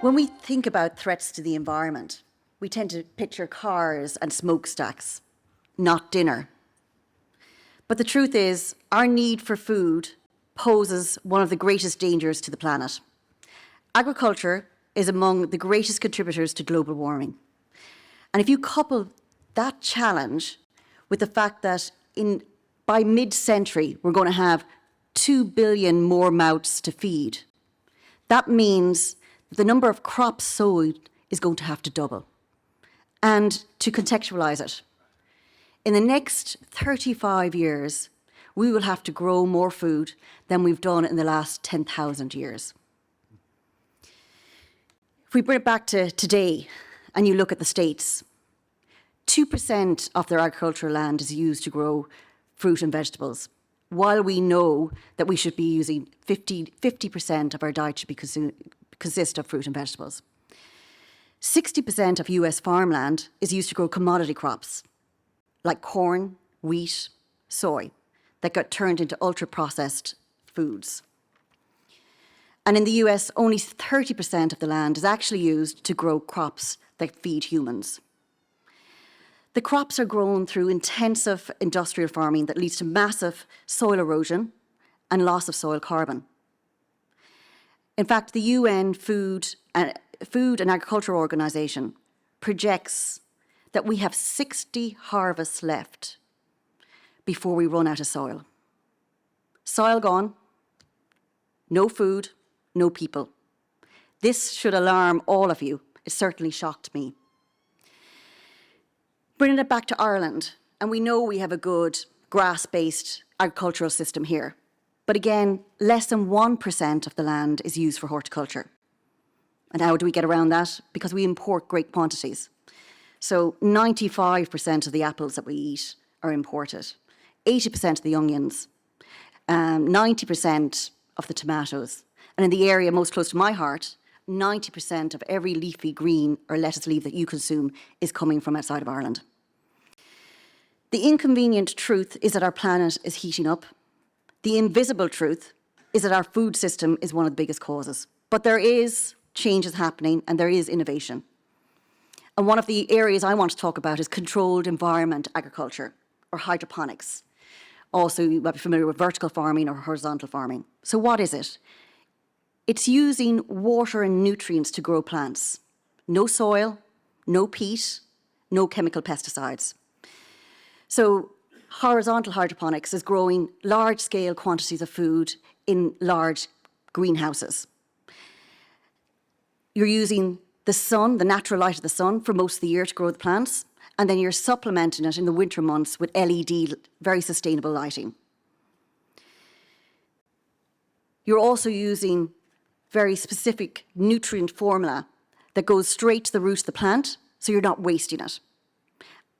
When we think about threats to the environment, we tend to picture cars and smokestacks, not dinner. But the truth is, our need for food poses one of the greatest dangers to the planet. Agriculture is among the greatest contributors to global warming. And if you couple that challenge with the fact that by mid-century, we're going to have 2 billion more mouths to feed, that means the number of crops sowed is going to have to double. And to contextualize it, in the next 35 years, we will have to grow more food than we've done in the last 10,000 years. If we bring it back to today and you look at the States, 2% of their agricultural land is used to grow fruit and vegetables, while we know that we should be using 50% of our diet should be consist of fruit and vegetables. 60% of US farmland is used to grow commodity crops like corn, wheat, soy that got turned into ultra-processed foods. And in the US, only 30% of the land is actually used to grow crops that feed humans. The crops are grown through intensive industrial farming that leads to massive soil erosion and loss of soil carbon. In fact, the UN Food and Agriculture Organization projects that we have 60 harvests left before we run out of soil. Soil gone, no food, no people. This should alarm all of you. It certainly shocked me. Bringing it back to Ireland, and we know we have a good grass-based agricultural system here. But again, less than 1% of the land is used for horticulture. And how do we get around that? Because we import great quantities. So 95% of the apples that we eat are imported, 80% of the onions, 90% of the tomatoes. And in the area most close to my heart, 90% of every leafy green or lettuce leaf that you consume is coming from outside of Ireland. The inconvenient truth is that our planet is heating up. The invisible truth is that our food system is one of the biggest causes. But there is changes happening and there is innovation. And one of the areas I want to talk about is controlled environment agriculture, or hydroponics. Also, you might be familiar with vertical farming or horizontal farming. So what is it? It's using water and nutrients to grow plants. No soil, no peat, no chemical pesticides. So horizontal hydroponics is growing large-scale quantities of food in large greenhouses. You're using the sun, the natural light of the sun, for most of the year to grow the plants, and then you're supplementing it in the winter months with LED, very sustainable lighting. You're also using very specific nutrient formula that goes straight to the root of the plant, so you're not wasting it.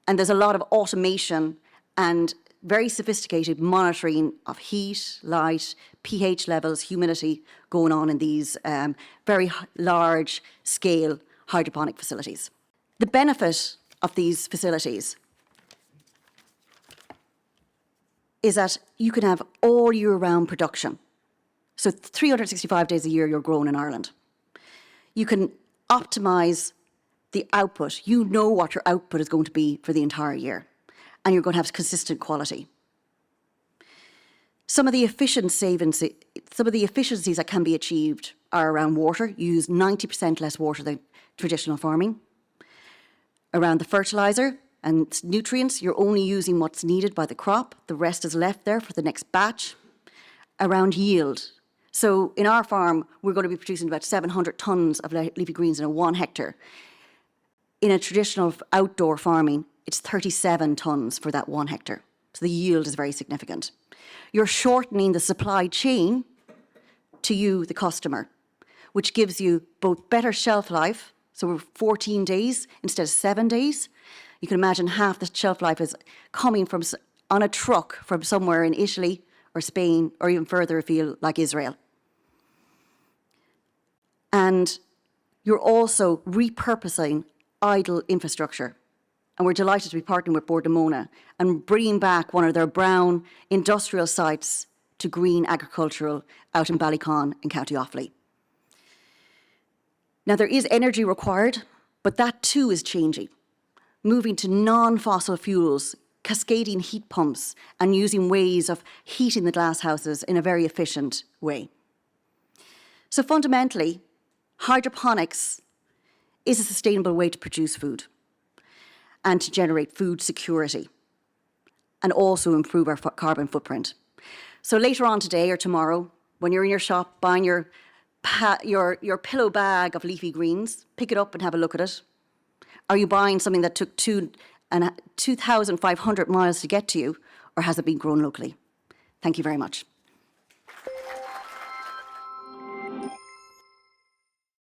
And there's a lot of automation and very sophisticated monitoring of heat, light, pH levels, humidity going on in these very large-scale hydroponic facilities. The benefit of these facilities is that you can have all year-round production. So 365 days a year you're growing in Ireland. You can optimise the output. You know what your output is going to be for the entire year, and you're going to have consistent quality. Some of the efficiencies that can be achieved are around water. You use 90% less water than traditional farming. Around the fertiliser and nutrients, you're only using what's needed by the crop. The rest is left there for the next batch. Around yield. So in our farm, we're going to be producing about 700 tonnes of leafy greens in a 1 hectare. In a traditional outdoor farming, it's 37 tonnes for that 1 hectare. So the yield is very significant. You're shortening the supply chain to you, the customer, which gives you both better shelf life, so we're 14 days instead of 7 days. You can imagine half the shelf life is coming from on a truck from somewhere in Italy or Spain or even further afield like Israel. And you're also repurposing idle infrastructure. And we're delighted to be partnering with Bord na Móna and bringing back one of their brown industrial sites to green agricultural out in Ballycon in County Offaly. Now, there is energy required, but that too is changing. Moving to non-fossil fuels, cascading heat pumps, and using ways of heating the glasshouses in a very efficient way. So fundamentally, hydroponics is a sustainable way to produce food and to generate food security and also improve our carbon footprint. So later on today or tomorrow, when you're in your shop buying your pillow bag of leafy greens, pick it up and have a look at it. Are you buying something that took 2,500 miles to get to you, or has it been grown locally? Thank you very much.